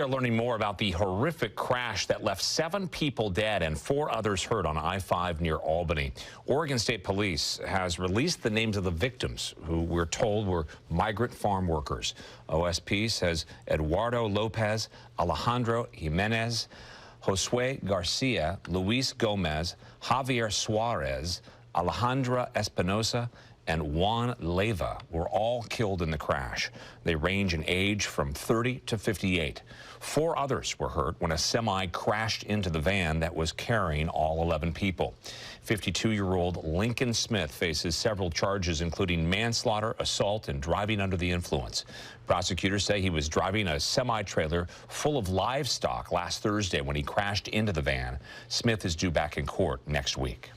We're learning more about the horrific crash that left 7 people dead and 4 others hurt on I-5 near Albany. Oregon State Police has released the names of the victims, who we're told were migrant farm workers. OSP says Eduardo Lopez, Alejandro Jimenez, Josue Garcia, Luis Gomez, Javier Suarez, Alejandra Espinosa, and Juan Leyva were all killed in the crash. They range in age from 30 to 58. 4 others were hurt when a semi crashed into the van that was carrying all 11 people. 52-year-old Lincoln Smith faces several charges, including manslaughter, assault, and driving under the influence. Prosecutors say he was driving a semi-trailer full of livestock last Thursday when he crashed into the van. Smith is due back in court next week.